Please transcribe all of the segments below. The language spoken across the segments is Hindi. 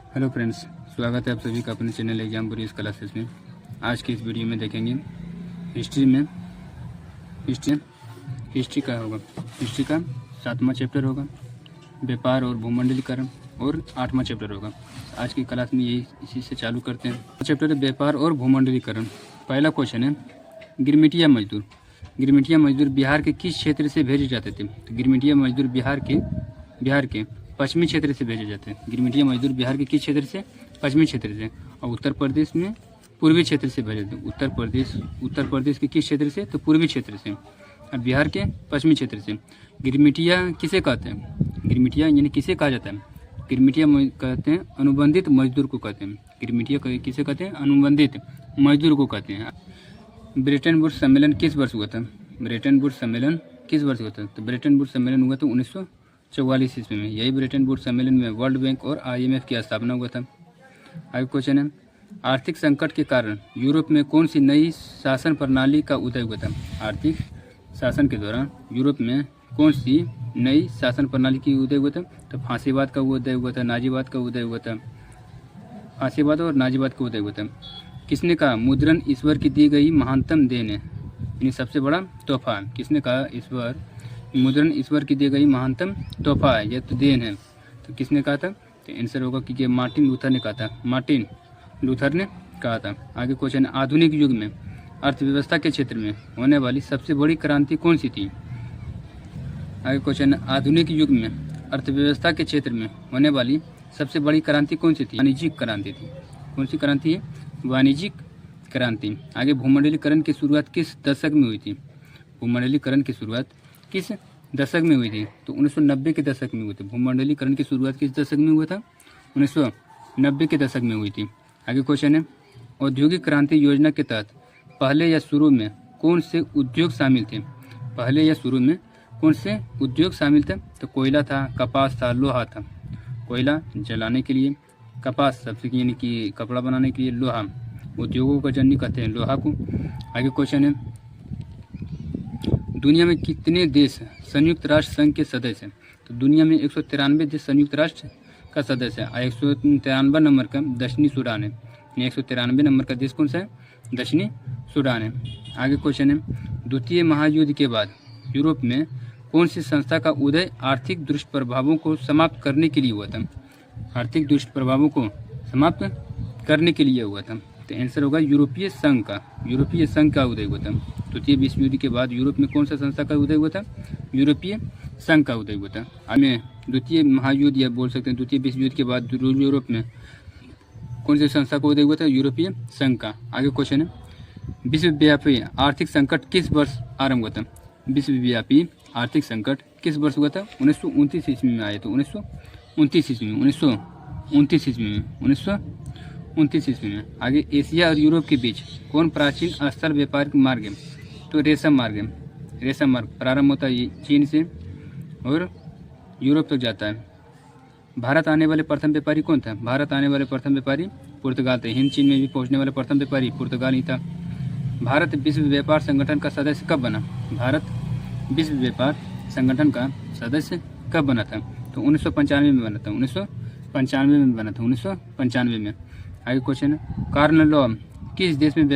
हेलो फ्रेंड्स, स्वागत है आप सभी का अपने चैनल एग्जाम बुरीस क्लासेस में। आज की इस वीडियो में देखेंगे हिस्ट्री का होगा। हिस्ट्री का 7वां चैप्टर होगा, व्यापार और भूमंडलीकरण, और 8वां चैप्टर होगा। आज की क्लास में यही इसी से चालू करते हैं। चैप्टर है व्यापार और भूमंडलीकरण। पहला क्वेश्चन है गिरमिटिया मजदूर। गिरमिटिया मजदूर बिहार के किस क्षेत्र से भेजे जाते थे? तो गिरमिटिया मजदूर बिहार के पश्चिमी क्षेत्र से भेजे जाते हैं। गिरमिटिया मजदूर बिहार के किस क्षेत्र से? पश्चिमी क्षेत्र से। और उत्तर प्रदेश में पूर्वी क्षेत्र से भेजे जाते हैं। उत्तर प्रदेश के किस क्षेत्र से? तो पूर्वी क्षेत्र से। और बिहार के पश्चिमी क्षेत्र से। गिरमिटिया किसे कहते हैं? गिरमिटिया यानी किसे कहा जाता है? गिरमिटिया कहते हैं अनुबंधित मजदूर को कहते हैं। गिरमिटिया किसे कहते हैं? अनुबंधित मजदूर को कहते हैं। ब्रेटन वुड्स सम्मेलन किस वर्ष हुआ था? ब्रेटन वुड्स सम्मेलन किस वर्ष हुआ था? तो ब्रेटन वुड्स सम्मेलन हुआ था 1944 ईस्वी में। यही ब्रेटन वुड्स सम्मेलन में वर्ल्ड बैंक और IMF की स्थापना हुआ था। आगे क्वेश्चन है आर्थिक संकट के कारण यूरोप में कौन सी नई शासन प्रणाली का उदय हुआ था? आर्थिक शासन के दौरान यूरोप में कौन सी नई शासन प्रणाली की उदय हुआ था? तो फांसीवाद का उदय हुआ था, नाजीवाद का उदय हुआ था। फांसीवाद और नाजीवाद का उदय हुआ था। किसने कहा मुद्रण ईश्वर की दी गई महानतम देन है, यानी सबसे बड़ा तोहफा है? किसने कहा मुद्रण ईश्वर की दी गई महानतम तोहफा है, यह तो देन है? तो किसने कहा था? तो आंसर होगा कि मार्टिन लूथर ने कहा था। मार्टिन लूथर ने कहा था। आगे क्वेश्चन आधुनिक युग में अर्थव्यवस्था के क्षेत्र में होने वाली सबसे बड़ी क्रांति कौन सी थी? आगे क्वेश्चन आधुनिक युग में अर्थव्यवस्था के क्षेत्र में होने वाली सबसे बड़ी क्रांति कौन सी थी? वाणिज्यिक क्रांति थी। कौन सी क्रांति है? वाणिज्यिक क्रांति। आगे भूमंडलीकरण की शुरुआत किस दशक में हुई थी? भूमंडलीकरण की शुरुआत किस दशक में हुई थी? तो 1990 के दशक में हुई थी। भूमंडलीकरण की शुरुआत किस दशक में हुआ था? 1990 के दशक में हुई थी। आगे क्वेश्चन है औद्योगिक क्रांति योजना के तहत पहले या शुरू में कौन से उद्योग शामिल थे? पहले या शुरू में कौन से उद्योग शामिल थे? तो कोयला था, कपास था, लोहा था। कोयला जलाने के लिए, कपास सबसे यानी कि कपड़ा बनाने के लिए, लोहा उद्योगों का जननी कहते हैं लोहा को। आगे क्वेश्चन है दुनिया में कितने देश संयुक्त राष्ट्र संघ के सदस्य हैं? तो दुनिया में 193 देश संयुक्त राष्ट्र का सदस्य है। 193 नंबर का दक्षिणी सूडान है। 193 नंबर का देश कौन सा है? दक्षिणी सूडान है। आगे क्वेश्चन है द्वितीय महायुद्ध के बाद यूरोप में कौन सी संस्था का उदय आर्थिक दुष्प्रभावों को समाप्त करने के लिए हुआ था? आर्थिक दुष्प्रभावों को समाप्त करने के लिए हुआ था। तो आंसर होगा यूरोपीय संघ का। यूरोपीय संघ का उदय हुआ था। द्वितीय विश्व युद्ध के बाद यूरोप में कौन सा संस्था का उदय हुआ था? यूरोपीय संघ का उदय हुआ था। हमें द्वितीय महायुद्ध या बोल सकते हैं द्वितीय विश्व युद्ध के बाद यूरोप में कौन सी संस्था का उदय हुआ था? यूरोपीय संघ का। आगे क्वेश्चन है विश्वव्यापी आर्थिक संकट किस वर्ष आरंभ हुआ था? विश्वव्यापी आर्थिक संकट किस वर्ष हुआ था? 1929 ईस्वी में आया था। 1929 ईस्वी में 1929 ईस्वी में। आगे एशिया और यूरोप के बीच कौन प्राचीन स्थल व्यापारिक मार्ग है? तो रेशम मार्ग है। रेशम मार्ग प्रारंभ होता है चीन से और यूरोप तक जाता है। भारत आने वाले प्रथम व्यापारी कौन था? भारत आने वाले प्रथम व्यापारी पुर्तगाल थे। हिंद चीन में भी पहुंचने वाले प्रथम व्यापारी पुर्तगाल ही था। भारत विश्व व्यापार संगठन का सदस्य कब बना? भारत विश्व व्यापार संगठन का सदस्य कब बना था? तो 1995 में बना था। 1995 में बना था। 1995 में। आगे क्वेश्चन है कॉर्न लॉ किस देश में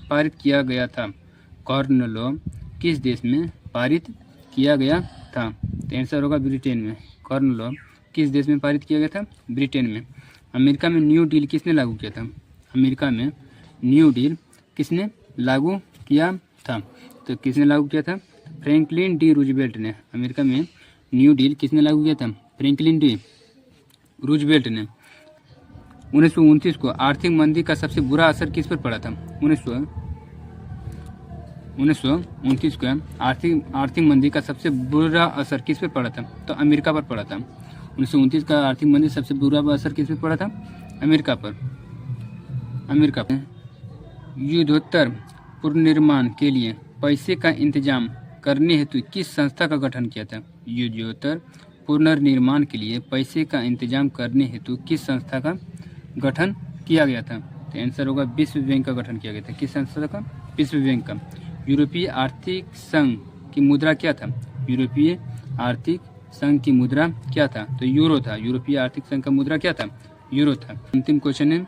पारित किया गया था? कॉर्न लॉ किस देश में पारित किया गया था? तो आंसर होगा ब्रिटेन में। कॉर्न लॉ किस देश में पारित किया गया था? ब्रिटेन में। अमेरिका में न्यू डील किसने लागू किया था? अमेरिका में न्यू डील किसने लागू किया था? तो किसने लागू किया था? फ्रैंकलिन डी रूजवेल्ट ने। अमेरिका में न्यू डील किसने लागू किया था? फ्रैंकलिन डी रूजवेल्ट ने। 1929 को आर्थिक मंदी का सबसे बुरा असर किस पर पड़ा था? 1929 को आर्थिक मंदी का सबसे बुरा असर किस पर पड़ा था? तो अमेरिका पर पड़ा था। 1929 का आर्थिक मंदी सबसे बुरा असर किस पर पड़ा था? अमेरिका पर। युद्धोत्तर पुनर्निर्माण के लिए पैसे का इंतजाम करने हेतु किस संस्था का गठन किया था? युद्धोत्तर पुनर्निर्माण के लिए पैसे का इंतजाम करने हेतु किस संस्था का गठन किया गया था? तो आंसर होगा विश्व बैंक का गठन किया गया था। किस संस्था का? विश्व बैंक का। यूरोपीय आर्थिक संघ की मुद्रा क्या था? यूरोपीय आर्थिक संघ की मुद्रा क्या था? तो यूरो था। यूरोपीय आर्थिक संघ का मुद्रा क्या था? यूरो था। अंतिम क्वेश्चन है,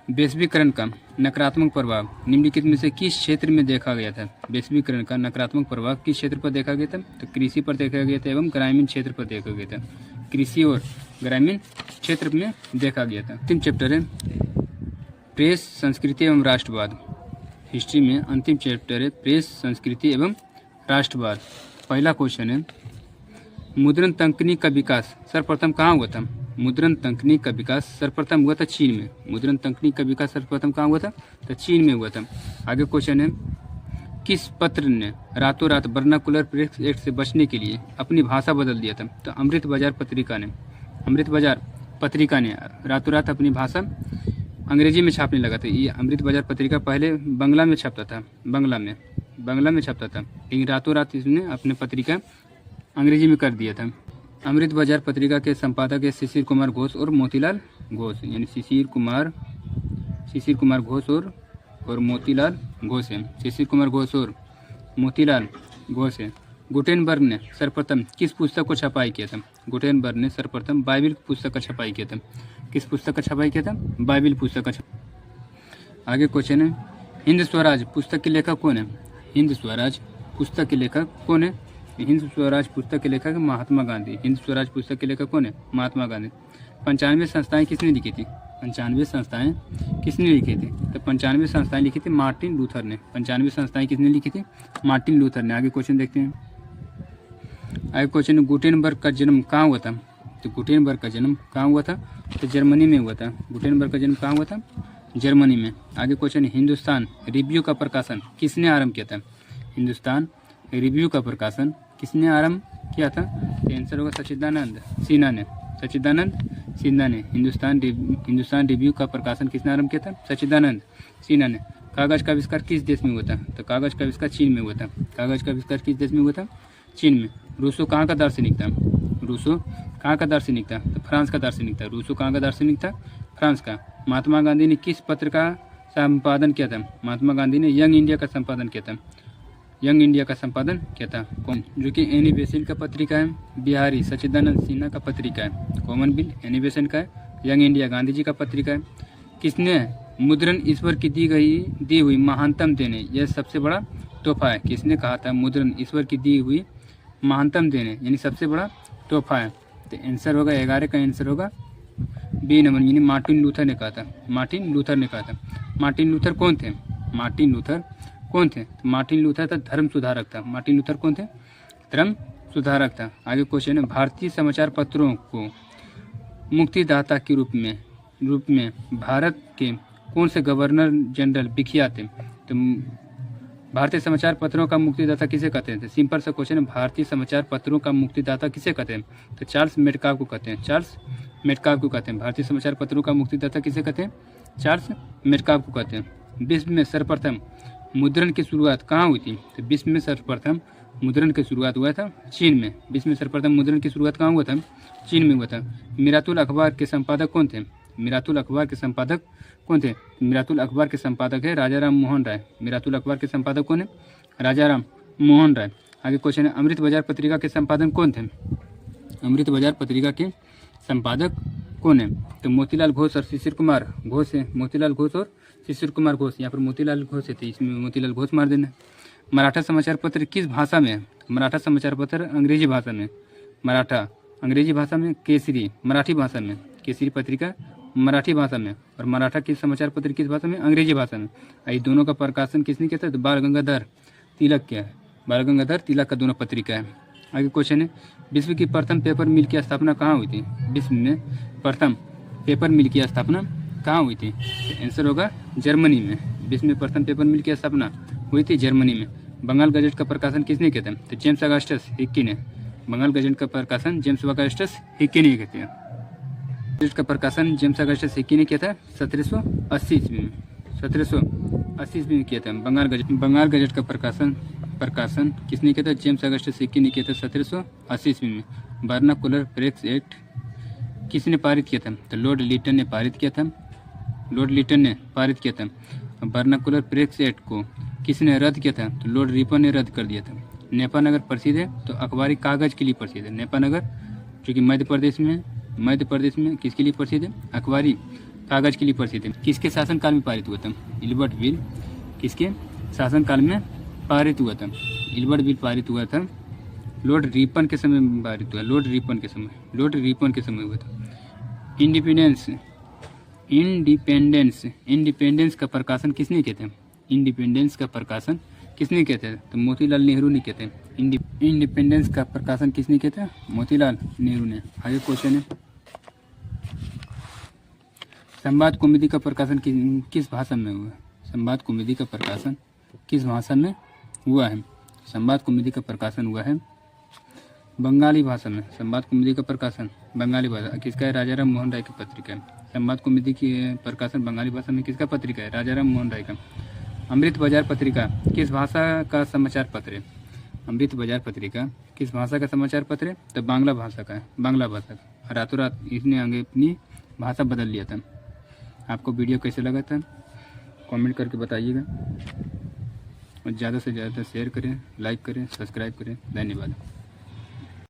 वैश्वीकरण का नकारात्मक प्रभाव निम्नलिखित में से किस क्षेत्र में देखा गया था? वैश्वीकरण का नकारात्मक प्रभाव किस क्षेत्र पर देखा गया था? तो कृषि पर देखा गया था एवं ग्रामीण क्षेत्र पर देखा गया था। कृषि और ग्रामीण क्षेत्र में देखा गया था। अंतिम चैप्टर है प्रेस, संस्कृति एवं राष्ट्रवाद। हिस्ट्री में अंतिम चैप्टर है प्रेस, संस्कृति एवं राष्ट्रवाद। पहला क्वेश्चन है, मुद्रण तकनीक का विकास सर्वप्रथम कहाँ हुआ था? मुद्रण तकनीक का विकास सर्वप्रथम हुआ था चीन में। मुद्रण तकनीक का विकास सर्वप्रथम कहाँ हुआ था? तो चीन में हुआ था। आगे क्वेश्चन है, किस पत्र ने रातों रात वर्नाकुलर प्रेस एक्ट से बचने के लिए अपनी भाषा बदल दिया था? तो अमृत बाजार पत्रिका ने रातों रात अपनी भाषा अंग्रेजी में छापने लगा था। ये अमृत बाजार पत्रिका पहले बांग्ला में छपता था, बांग्ला में छपता था, लेकिन रातों रात इसने अपने पत्रिका अंग्रेजी में कर दिया था। अमृत बाजार पत्रिका के संपादक है शिशिर कुमार घोष और मोतीलाल घोष, यानी शिशिर कुमार घोष और मोतीलाल घोष है। शिशिर कुमार घोष और मोतीलाल घोष है। गुटेनबर्ग ने सर्वप्रथम किस पुस्तक को छपाई किया था? गुटेनबर्ग ने सर्वप्रथम बाइबिल पुस्तक का छपाई किया था। किस पुस्तक का छपाई किया था? बाइबिल पुस्तक का। आगे क्वेश्चन है, हिंद स्वराज पुस्तक के लेखक कौन है? हिंद स्वराज पुस्तक के लेखक कौन है? हिंद स्वराज पुस्तक के लेखक महात्मा गांधी। हिंद स्वराज पुस्तक के लेखक कौन है? महात्मा गांधी। 95 संस्थाएं किसने लिखी थी? 95 संस्थाएं किसने लिखी थी? तो 95 संस्थाएं लिखी थी मार्टिन लूथर ने। 95 संस्थाएं किसने लिखी थी? मार्टिन लूथर ने। आगे क्वेश्चन देखते हैं। आगे क्वेश्चन, गुटेनबर्ग का जन्म कहाँ हुआ था? तो गुटेनबर्ग का जन्म कहाँ हुआ था? तो जर्मनी में हुआ था। गुटेनबर्ग का जन्म कहाँ हुआ था? जर्मनी में। आगे क्वेश्चन, हिंदुस्तान रिव्यू का प्रकाशन किसने आरंभ किया था? हिंदुस्तान रिव्यू का प्रकाशन किसने आरंभ किया था? तो आंसर होगा सच्चिदानंद सिन्हा ने। सच्चिदानंद सिन्हा ने हिंदुस्तान रिव्यू का प्रकाशन किसने आरंभ किया था? सच्चिदानंद सिन्हा ने। कागज का आविष्कार किस देश में हुआ था? तो कागज का आविष्कार चीन में हुआ था। कागज का आविष्कार किस देश में हुआ था? चीन में। रूसो कहाँ का दार्शनिक था? रूसो कहाँ का दार्शनिक था? तो फ्रांस का दार्शनिक था। रूसो कहाँ का दार्शनिक था? फ्रांस का। महात्मा गांधी ने किस पत्र का संपादन किया था? महात्मा गांधी ने यंग इंडिया का संपादन किया था। यंग इंडिया का संपादन किया था। कौन? जो कि एनी बेसेंट का पत्रिका है, बिहारी सच्चिदानंद सिन्हा का पत्रिका है। कॉमन बिल एनी बेसेंट का है। यंग इंडिया गांधी जी का पत्रिका है। किसने मुद्रण ईश्वर की दी हुई महानतम देने, यह सबसे बड़ा तोहफा है? किसने कहा था मुद्रण ईश्वर की दी हुई महानतम देने यानी सबसे बड़ा तोहफा है? तो आंसर होगा 11 का आंसर होगा बी नंबर, यानी मार्टिन लूथर ने कहा था। मार्टिन लूथर ने कहा था। मार्टिन लूथर कौन थे? मार्टिन लूथर कौन थे? तो मार्टिन लूथर था धर्म सुधारक था। मार्टिन लूथर कौन थे? धर्म सुधारक था। आगे क्वेश्चन है, भारतीय समाचार पत्रों को मुक्तिदाता के रूप में भारत के कौन से गवर्नर जनरल विख्यात थे? तो भारतीय समाचार पत्रों का मुक्तिदाता किसे कहते हैं? सिंपल सा क्वेश्चन है, भारतीय समाचार पत्रों का मुक्तिदाता किसे कहते हैं? तो चार्ल्स मेडकाफ को कहते हैं। चार्ल्स मेडकाफ को कहते हैं। भारतीय समाचार पत्रों का मुक्तिदाता किसे कहते हैं? चार्ल्स मेडकाफ को कहते हैं। विश्व में सर्वप्रथम मुद्रण की शुरुआत कहाँ हुई थी? तो विश्व में सर्वप्रथम मुद्रण की शुरुआत हुआ था चीन में। विश्व में सर्वप्रथम मुद्रण की शुरुआत कहाँ हुआ था? चीन में हुआ था। मिरातुल अखबार के संपादक कौन थे? मिरातुल अखबार के संपादक कौन थे? मिरातुल अखबार के संपादक है राजा राम मोहन राय। मिरातुल अखबार के संपादक कौन है? राजा राम मोहन राय। आगे क्वेश्चन है, अमृत बाजार पत्रिका के संपादक कौन थे? अमृत बाजार पत्रिका के संपादक कौन है? तो मोतीलाल घोष और शिशिर कुमार घोष है। मोतीलाल घोष और शिशिर कुमार घोष। यहाँ पर मोतीलाल घोष है तो इसमें मोतीलाल घोष मार देना। मराठा समाचार पत्र किस भाषा में है? मराठा समाचार पत्र अंग्रेजी भाषा में। मराठा अंग्रेजी भाषा में, केसरी मराठी भाषा में। केसरी पत्रिका मराठी भाषा में और मराठा की समाचार पत्र किस भाषा में? अंग्रेजी भाषा में। ये दोनों का प्रकाशन किसने किया था? तो बाल गंगाधर तिलक किया है। बाल गंगाधर तिलक का दोनों पत्रिका है। आगे क्वेश्चन है, विश्व की प्रथम पेपर मिल की स्थापना कहाँ हुई थी? विश्व में प्रथम पेपर मिल की स्थापना कहाँ हुई थी? तो आंसर होगा जर्मनी में। विश्व में प्रथम पेपर मिल की स्थापना हुई थी जर्मनी में। बंगाल गजट का प्रकाशन किसने किया था? तो जेम्स अगस्टस हिक्की ने। बंगाल गजट का प्रकाशन जेम्स अगस्टस हिक्की ने किया था। गजट का प्रकाशन जेम्स अगस्टस हिक्की ने किया था 1780 ईस्वी में। 1780 ईस्वी में किया था बंगाल गजट का प्रकाशन किसने किया था? जेम्स अगस्टस हिक्की ने किया था 1780 ईस्वी में। वर्नाकुलर प्रेस एक्ट किसने पारित किया था? तो लॉर्ड लिटन ने पारित किया था। लॉर्ड लिटन ने पारित किया था। वर्नाकुलर प्रेस एक्ट को किसने रद्द किया था? तो लॉर्ड रिपन ने रद्द कर दिया था। नेपा नगर प्रसिद्ध है तो अखबारी कागज के लिए प्रसिद्ध है। नेपा नगर जो कि मध्य प्रदेश में मध्य प्रदेश में किसके लिए प्रसिद्ध है? अखबारी कागज के लिए प्रसिद्ध है। किसके शासनकाल में पारित हुआ था? इल्बर्ट बिल किसके शासनकाल में पारित हुआ था? इल्बर्ट बिल पारित हुआ था लॉर्ड रिपन के समय में पारित हुआ। लॉर्ड रिपन के समय हुआ था। इंडिपेंडेंस का प्रकाशन किसने किया था? इंडिपेंडेंस का प्रकाशन किसने किया था? तो मोतीलाल नेहरू ने किया था। इंडिपेंडेंस का प्रकाशन किसने किया था? मोतीलाल नेहरू ने। आगे क्वेश्चन है, संवाद कॉमेडी का प्रकाशन किस भाषा में हुआ? संवाद कॉमेडी का प्रकाशन किस भाषा में हुआ है? संवाद कॉमेडी का प्रकाशन हुआ है बंगाली भाषा में। संवाद कॉमेडी का प्रकाशन बंगाली भाषा किसका है? राजाराम मोहन राय की पत्रिका है। संवाद कॉमेडी की प्रकाशन बंगाली भाषा में किसका पत्रिका है? राजाराम मोहन राय का। अमृत बाजार पत्रिका किस भाषा का समाचार पत्र है? अमृत बाजार पत्रिका किस भाषा का समाचार पत्र है? तो बांग्ला भाषा का है। बांग्ला भाषा का। रातों रात इसने आगे अपनी भाषा बदल लिया था। आपको वीडियो कैसे लगा था कमेंट करके बताइएगा और ज़्यादा से ज़्यादा शेयर करें, लाइक करें, सब्सक्राइब करें। धन्यवाद।